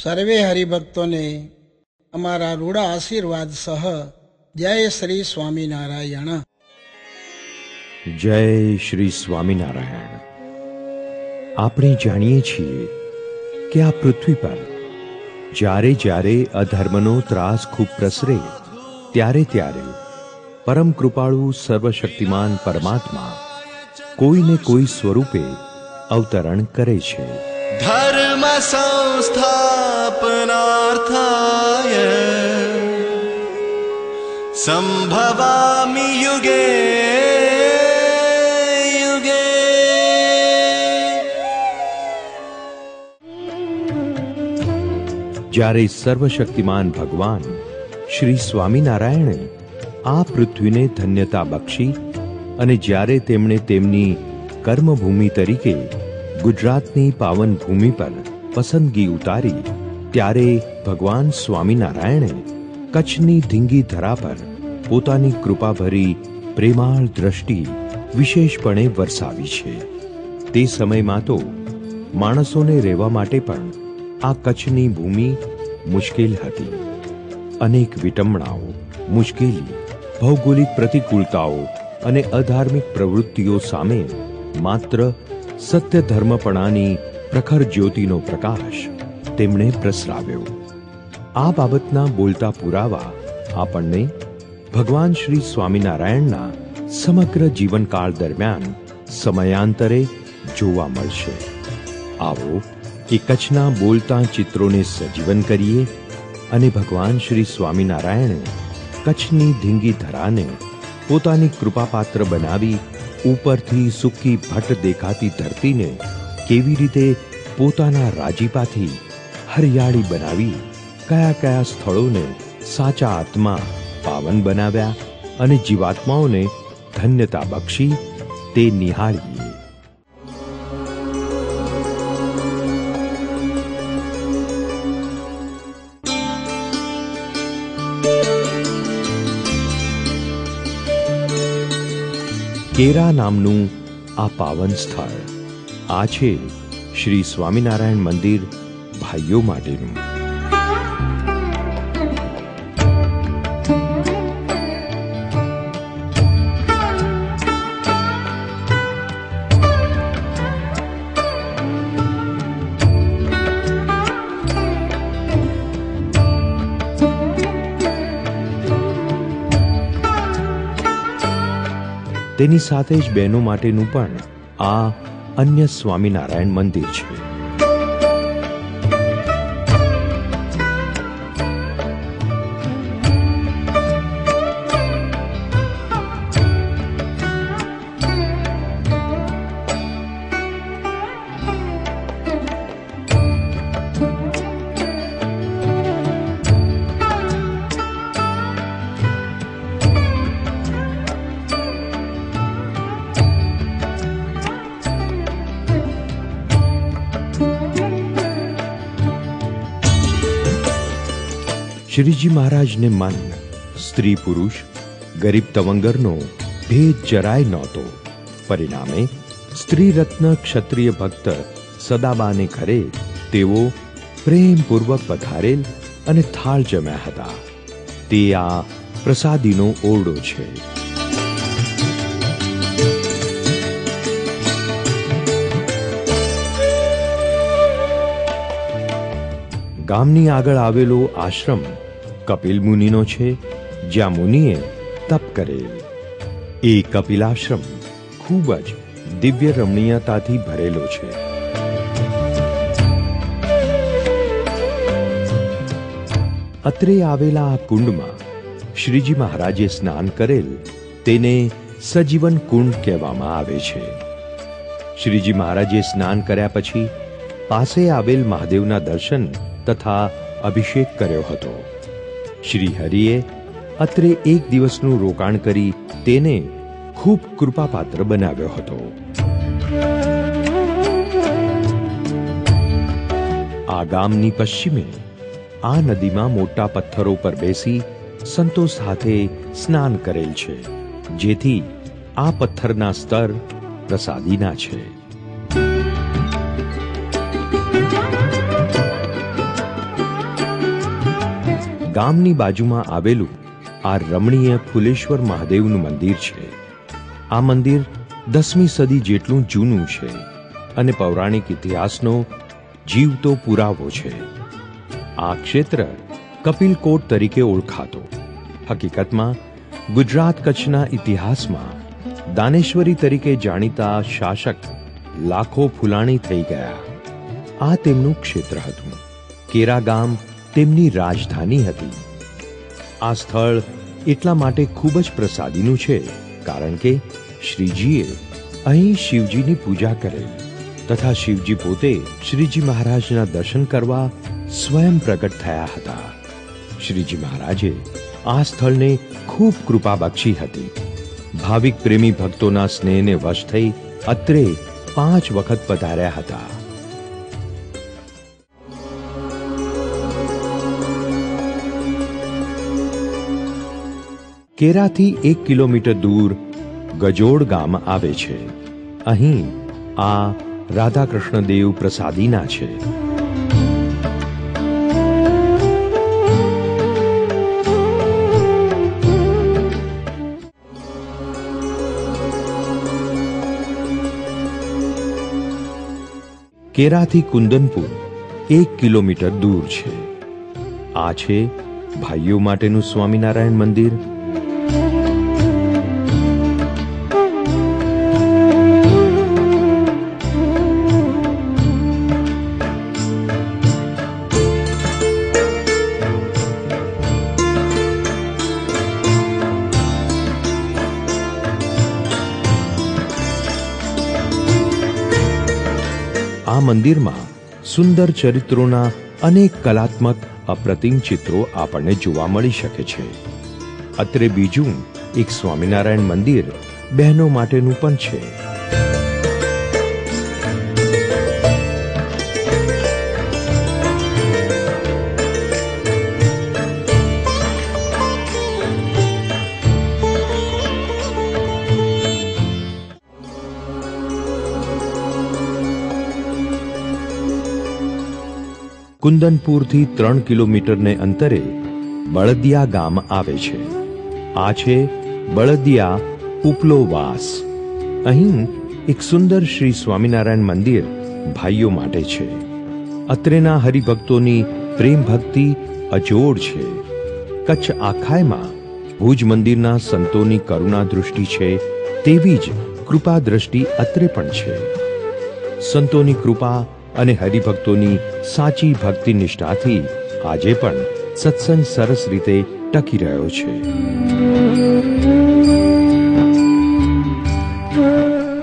સર્વે હરિભક્તોને અમારા રૂડા આશીર્વાદ સહ જય શ્રી સ્વામિનારાયણ. જય શ્રી સ્વામિનારાયણ. આપણે જાણીએ છીએ કે આ પૃથ્વી પર જ્યારે જ્યારે અધર્મનો ત્રાસ ખૂબ પ્રસરે ત્યારે ત્યારે પરમ કૃપાળુ સર્વશક્તિમાન પરમાત્મા કોઈને કોઈ સ્વરૂપે અવતરણ કરે છે. ધર્મ સંસ્થાપનાર્થાય સંભવામિ યુગે યુગે. જ્યારે સર્વશક્તિમાન ભગવાન શ્રી સ્વામિનારાયણે આ પૃથ્વીને ધન્યતા બક્ષી અને જ્યારે તેમણે તેમની કર્મભૂમિ તરીકે ગુજરાતની પાવન ભૂમિ પર પસંદગી ઉતારી ત્યારે ભગવાન સ્વામિનારાયણે કચ્છની ધીંગી ધરા પર પોતાની કૃપાભરી પ્રેમાળ દ્રષ્ટિ વિશેષપણે વરસાવી છે. તે સમયમાં તો માણસોને રહેવા માટે પણ આ કચ્છની ભૂમિ મુશ્કેલ હતી. અનેક વિટંબણાઓ, મુશ્કેલી, ભૌગોલિક પ્રતિકૂળતાઓ અને અધાર્મિક પ્રવૃત્તિઓ સામે માત્ર સત્ય ધર્મપણાની પ્રખર જ્યોતિનો પ્રકાશ તેમણે પ્રસરાવ્યો. આ બાબતના બોલતા પુરાવા આપણને ભગવાન શ્રી સ્વામિનારાયણના સમગ્ર જીવનકાળ દરમિયાન સમયાંતરે જોવા મળશે. આવો એ કચ્છના બોલતા ચિત્રોને સજીવન કરીએ અને ભગવાન શ્રી સ્વામિનારાયણે કચ્છની ધીંગી ધરાને પોતાની કૃપાપાત્ર બનાવી ઉપરથી સૂકી ભટ્ટ દેખાતી ધરતીને કેવી રીતે પોતાના રાજીપાથી હરિયાળી બનાવી કયા કયા સ્થળોને સાચા આત્મા પાવન બનાવ્યા અને જીવાત્માઓને ધન્યતા બક્ષી તે નિહાળીએ. કેરા નામનું આ પાવન સ્થળ આ છે શ્રી સ્વામિનારાયણ મંદિર ભાઈઓ માટેનું. તેની સાથે જ બહેનો માટેનું પણ આ અન્ય સ્વામિનારાયણ મંદિર છે. શ્રીજી મહારાજને મન સ્ત્રી પુરુષ ગરીબ તવંગરનો ભેદ જરાય નહોતો. પરિણામે સ્ત્રી રત્ન ક્ષત્રિય ભક્ત સદાબાને ઘરે તેઓ પ્રેમપૂર્વક પધારેલ અને થાળ જમ્યા હતા. તે આ પ્રસાદીનો ઓરડો છે. ગામની આગળ આવેલો આશ્રમ કપિલ મુનિનો છે, જ્યાં મુનિએ તપ કરેલ. એ કપિલાશ્રમ ખૂબ જ દિવ્ય રમણીયતાથી ભરેલો છે. અત્રે આવેલા આ કુંડમાં શ્રીજી મહારાજે સ્નાન કરેલ તેને સજીવન કુંડ કહેવામાં આવે છે. શ્રીજી મહારાજે સ્નાન કર્યા પછી પાસે આવેલ મહાદેવના દર્શન તથા અભિષેક કર્યો હતો. શ્રી હરિએ અત્રે એક દિવસનું રોકાણ કરી તેને ખૂબ કૃપાપાત્ર બનાવ્યો હતો. આ ગામની પશ્ચિમે આ નદીમાં મોટા પથ્થરો પર બેસી સંતો સાથે સ્નાન કરેલ છે, જેથી આ પથ્થરના સ્તર પ્રસાદીના છે. ગામની બાજુમાં આવેલું આ રમણીય ફુલેશ્વર મહાદેવનું મંદિર છે. આ મંદિર 10મી સદી જેટલું જૂનું છે અને પૌરાણિક ઇતિહાસનો જીવતો પુરાવો છે. આ ક્ષેત્ર કપિલકોટ તરીકે ઓળખાતો. હકીકતમાં ગુજરાત કચ્છના ઇતિહાસમાં દાનેશ્વરી તરીકે જાણીતા શાસક લાખો ફુલાણી થઈ ગયા. આ તેમનું ક્ષેત્ર હતું. કેરા ગામ તેમની રાજધાની હતી. આ સ્થળ એટલા માટે ખૂબ જ પ્રસાદીનું છે કારણ કે શ્રીજીએ અહીં શિવજીની પૂજા કરેલ તથા શિવજી પોતે શ્રીજી મહારાજના દર્શન કરવા સ્વયં પ્રગટ થયા હતા. શ્રીજી મહારાજે આ સ્થળને ખૂબ કૃપા બક્ષી હતી. ભાવિક પ્રેમી ભક્તોના સ્નેહને વશ થઈ અત્રે 5 વખત પધાર્યા હતા. કેરાથી 1 કિલોમીટર દૂર ગજોડ ગામ આવે છે. અહીં આ રાધાકૃષ્ણ દેવ પ્રસાદીના છે. કેરાથી કુંદનપુર 1 કિલોમીટર દૂર છે. આ છે ભાઈઓ માટેનું સ્વામિનારાયણ મંદિર. આ મંદિરમાં સુંદર ચરિત્રોના અનેક કલાત્મક અપ્રતિમ ચિત્રો આપણને જોવા મળી શકે છે. અત્રે બીજું એક સ્વામિનારાયણ મંદિર બહેનો માટેનું પણ છે. કુંદનપુરથી 3 કિલોમીટરને અંતરે બળદિયા ગામ આવે છે. આ છે બળદિયા ઉપલોવાસ. અહીં એક સુંદર શ્રી સ્વામિનારાયણ મંદિર ભાઈઓ માટે છે. અત્રેના હરિભક્તોની પ્રેમ ભક્તિ અજોડ છે. કચ્છ આખાયમાં ભુજ મંદિરના સંતોની કરુણા દૃષ્ટિ છે તેવી જ કૃપા દ્રષ્ટિ અત્રે પણ છે. સંતોની કૃપા અને હરિભક્તોની સાચી ભક્તિ નિષ્ઠાથી આજે પણ સત્સંગ સરસ રીતે ટકી રહ્યો છે.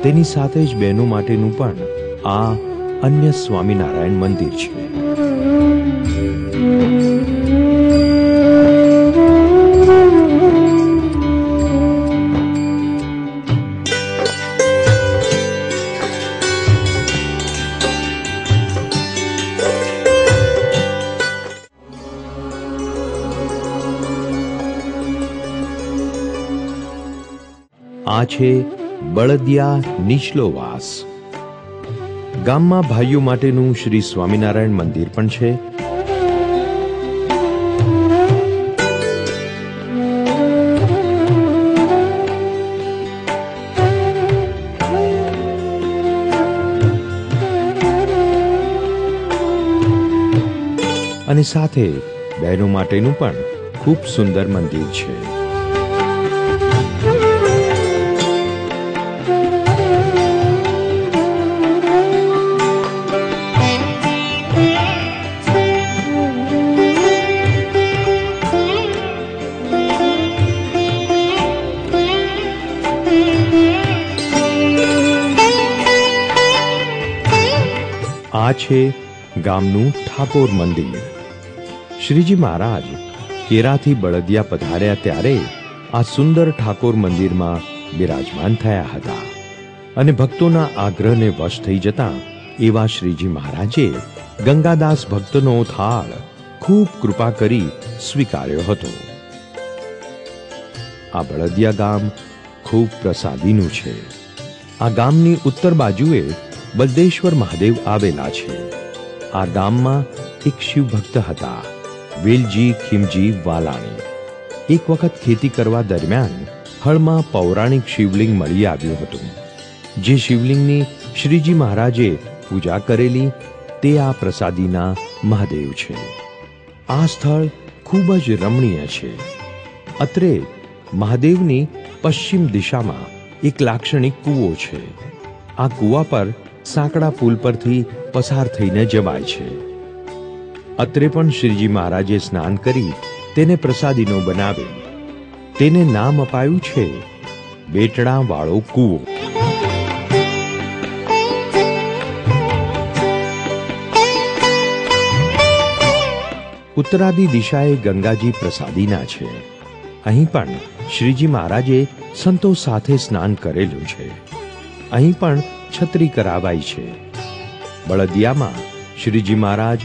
તેની સાથે જ બહેનો માટેનું પણ આ અન્ય સ્વામિનારાયણ મંદિર છે. આ છે બળદિયા નીચલોવાસ. ગામમાં ભાઈઓ માટેનું શ્રી સ્વામિનારાયણ મંદિર પણ છે. અને સાથે બહેનો માટેનું પણ ખૂબ સુંદર મંદિર છે. આ છે ગામનું ઠાકોર મંદિર. શ્રીજી મહારાજ કેરાથી બળદિયા પધાર્યા ત્યારે આ સુંદર ઠાકોર મંદિરમાં બિરાજમાન થયા હતા અને ભક્તોના આગ્રહને વશ થઈ જતા એવા શ્રીજી મહારાજે ગંગાદાસ ભક્તનો થાળ ખૂબ કૃપા કરી સ્વીકાર્યો હતો. આ બળદિયા ગામ ખૂબ પ્રસાદીનું છે. આ ગામની ઉત્તર બાજુએ બલદેશ્વર મહાદેવ આવેલા છે. આ ગામમાં એક શિવ ભક્ત હતા. વેલજી ખીમજી વાલાણી. એક વખત ખેતી કરવા દરમિયાન હળમાં પૌરાણિક શિવલિંગ મળી આવ્યું હતું. જે શિવલિંગની શ્રીજી મહારાજે પૂજા કરેલી તે આ પ્રસાદીના મહાદેવ છે. આ સ્થળ ખૂબ જ રમણીય છે. અત્રે મહાદેવની પશ્ચિમ દિશામાં એક લાક્ષણિક કૂવો છે. આ કૂવા પર સાંકડા પુલ પરથી પસાર થઈને જવાય છે. અત્રે પણ શ્રીજી મહારાજે સ્નાન કરી તેને પ્રસાદીનો બનાવેલ. તેને નામ અપાયું છે બેટડા વાળો કૂવો. ઉત્તરાદી દિશાએ ગંગાજી પ્રસાદીના છે. અહીં પણ શ્રીજી મહારાજે સંતો સાથે સ્નાન કરેલું છે. અહીં પણ છત્રી કરાવાઈ છે. બળદિયામાં શ્રીજી મહારાજ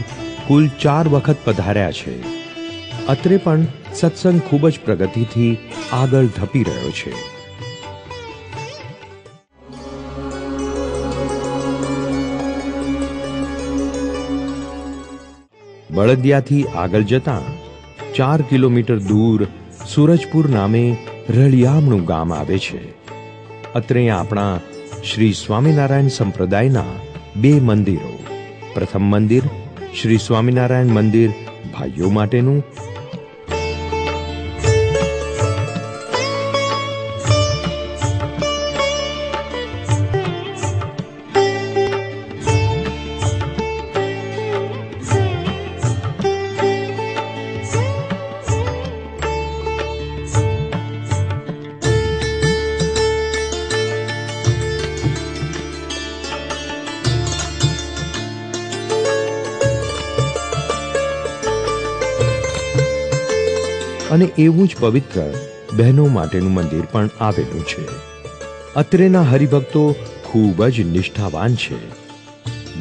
કુલ 4 વખત પધાર્યા છે. અત્રે પણ સત્સંગ ખૂબ જ પ્રગતિથી આગળ ધપી રહ્યો છે. બળદિયાથી આગળ જતા 4 કિલોમીટર દૂર સૂરજપુર નામે રળિયામણું ગામ આવે છે. અત્રે આપણા શ્રી સ્વામિનારાયણ સંપ્રદાયના 2 મંદિરો. પ્રથમ મંદિર શ્રી સ્વામિનારાયણ મંદિર ભાઈઓ માટેનું, અને એવું જ પવિત્ર બહેનો માટેનું મંદિર પણ આવેલું છે. અત્રેના હરિભક્તો ખૂબ જ નિષ્ઠાવાન છે.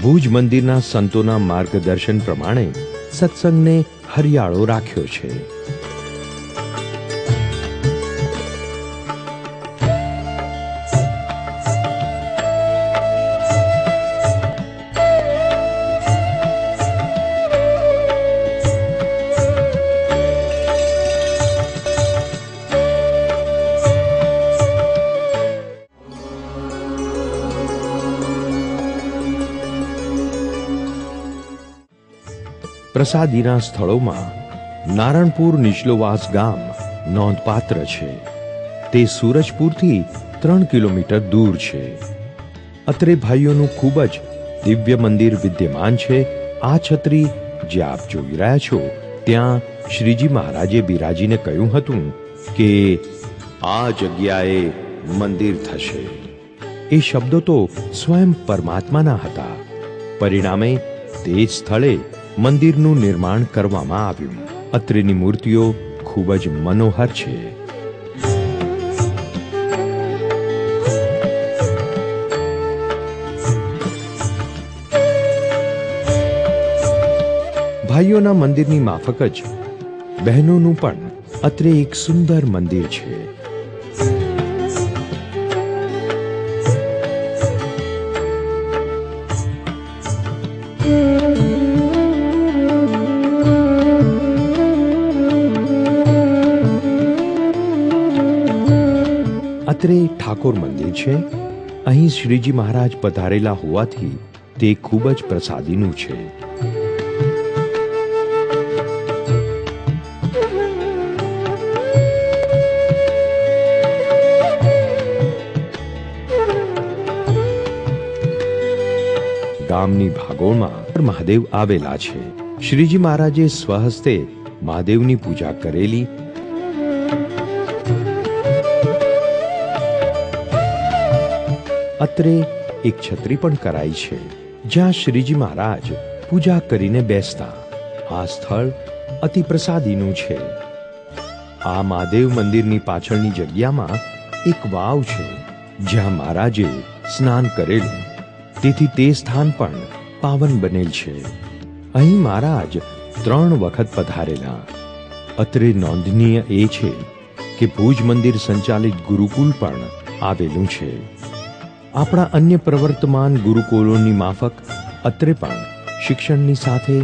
ભુજ મંદિરના સંતોના માર્ગદર્શન પ્રમાણે સત્સંગને હરિયાળો રાખ્યો છે. પ્રસાદીના સ્થળોમાં નારણપુર નિચલોવાસ ગામ નોંધપાત્ર છે. તે સૂરજપુરથી 3 કિલોમીટર દૂર છે. અત્રે ભાઈઓનું ખૂબ જ દિવ્ય મંદિર વિદ્યમાન છે. આ છત્રી જે આપ જોઈ રહ્યા છો ત્યાં શ્રીજી મહારાજે બિરાજીને કહ્યું હતું કે આ જગ્યાએ મંદિર થશે. એ શબ્દો તો સ્વયં પરમાત્માના હતા. પરિણામે તે જ સ્થળે મંદિરનું નિર્માણ કરવામાં આવ્યું. અત્રેની મૂર્તિઓ ખૂબ જ મનોહર છે. ભાઈઓના મંદિરની માફક જ બહેનોનું પણ અત્રે એક સુંદર મંદિર છે. અત્રે ઠાકોર મંદિર છે. અહીં શ્રીજી મહારાજ પધારેલા હોવાથી તે ખૂબ જ પ્રસાદીનું છે. ગામની ભાગોળમાં મહાદેવ આવેલા છે. શ્રીજી મહારાજે સ્વહસ્તે મહાદેવની પૂજા કરેલી. અત્રે એક છત્રી પણ કરાઈ છે જ્યાં શ્રીજી મહારાજ પૂજા કરીને બેસતા. આ સ્થળ અતિ પ્રસાદીનું છે. આ મહાદેવ મંદિરની પાછળની જગ્યામાં એક વાવ છે જ્યાં મહારાજે સ્નાન કરેલું. તેથી તે સ્થાન પણ પાવન બનેલ છે. અહીં મહારાજ 3 વખત પધારેલા. અત્રે નોંધનીય એ છે કે ભુજ મંદિર સંચાલિત ગુરુકુલ પણ આવેલું છે. આપણા અન્ય પ્રવર્તમાન ગુરુકુલોની માફક અત્રે પણ શિક્ષણની સાથે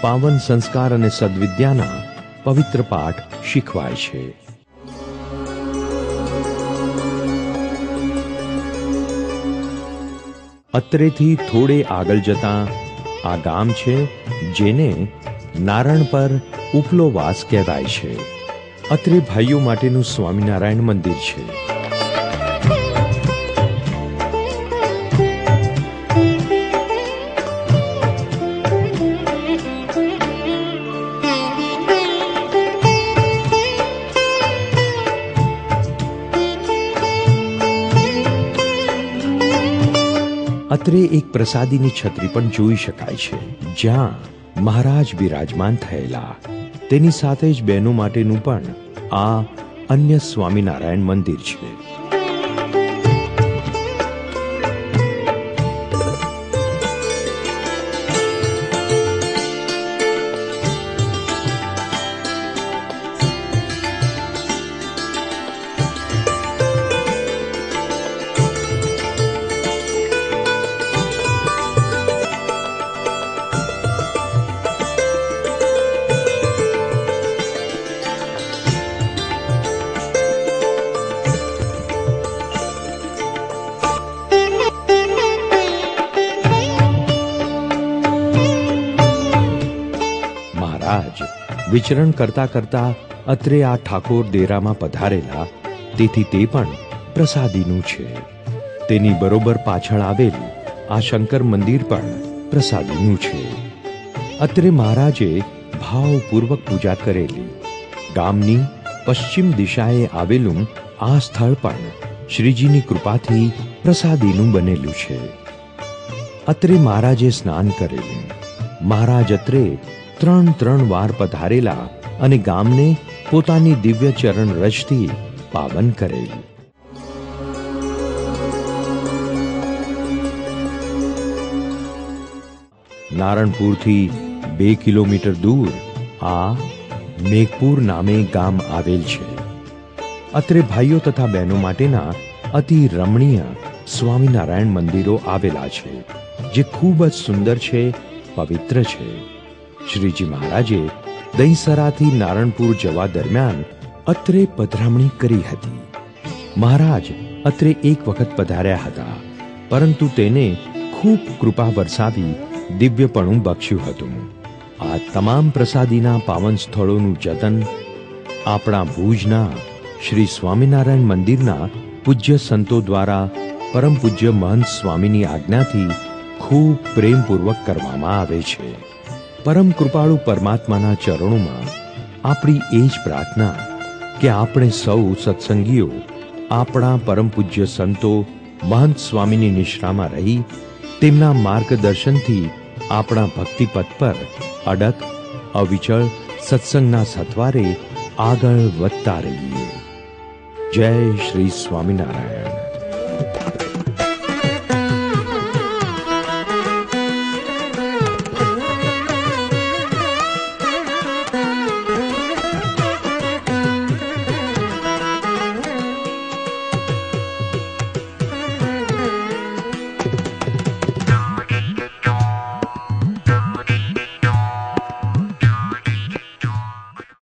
પાવન સંસ્કાર અને સદવિદ્યાના પવિત્ર પાઠ શીખવાય છે. અત્રેથી થોડે આગળ જતાં આ ગામ છે જેને નારણ પર ઉપલો વાસ કહેવાય છે. અત્રે ભાઈઓ માટેનું સ્વામિનારાયણ મંદિર છે. અત્રે એક પ્રસાદીની છત્રી પણ જોઈ શકાય છે, જ્યાં મહારાજ બિરાજમાન થયેલા. તેની સાથે જ બહેનો માટેનું પણ આ અન્ય સ્વામિનારાયણ મંદિર છે. વિચરણ કરતા કરતા અત્રે આ ઠાકોર ડેરામાં પધારેલા, તેથી તે પણ પ્રસાદીનું છે. તેની બરોબર પાછળ આવેલ આ શંકર મંદિર પણ પ્રસાદીનું છે. અત્રે મહારાજે ભાવપૂર્વક પૂજા કરેલી. ગામની પશ્ચિમ દિશાએ આવેલું આ સ્થળ પણ શ્રીજીની કૃપાથી પ્રસાદીનું બનેલું છે. અત્રે મહારાજે સ્નાન કરેલું. મહારાજ અત્રે 3 વાર પધારેલા અને ગામને પોતાની દિવ્ય ચરણ રજથી પાવન કરેલ. નારણપુરથી 2 કિલોમીટર દૂર આ મેઘપુર નામે ગામ આવેલ છે. અત્રે ભાઈઓ તથા બહેનો માટેના અતિ રમણીય સ્વામિનારાયણ મંદિરો આવેલા છે, જે ખૂબ જ સુંદર છે, પવિત્ર છે. શ્રીજી મહારાજે દહીંસરાથી નારણપુર જવા દરમિયાન અત્રે પધરામણી કરી હતી. મહારાજ અત્રે એક વખત પધાર્યા હતા, પરંતુ તેને ખૂબ કૃપા વરસાવી દિવ્યપણું બક્ષ્યું હતું. આ તમામ પ્રસાદીના પાવન સ્થળોનું જતન આપણા ભુજના શ્રી સ્વામિનારાયણ મંદિરના પૂજ્ય સંતો દ્વારા પરમ પૂજ્ય મહંત સ્વામીની આજ્ઞાથી ખૂબ પ્રેમપૂર્વક કરવામાં આવે છે. પરમ કૃપાળુ પરમાત્માના ચરણોમાં આપણી એ જ પ્રાર્થના કે આપણે સૌ સત્સંગીઓ આપણા પરમ પૂજ્ય સંતો મહંત સ્વામીની નિશ્રામાં રહી તેમના માર્ગદર્શનથી આપણા ભક્તિપથ પર અડગ અવિચળ સત્સંગના સથવારે આગળ વધતા રહીએ. જય શ્રી સ્વામિનારાયણ.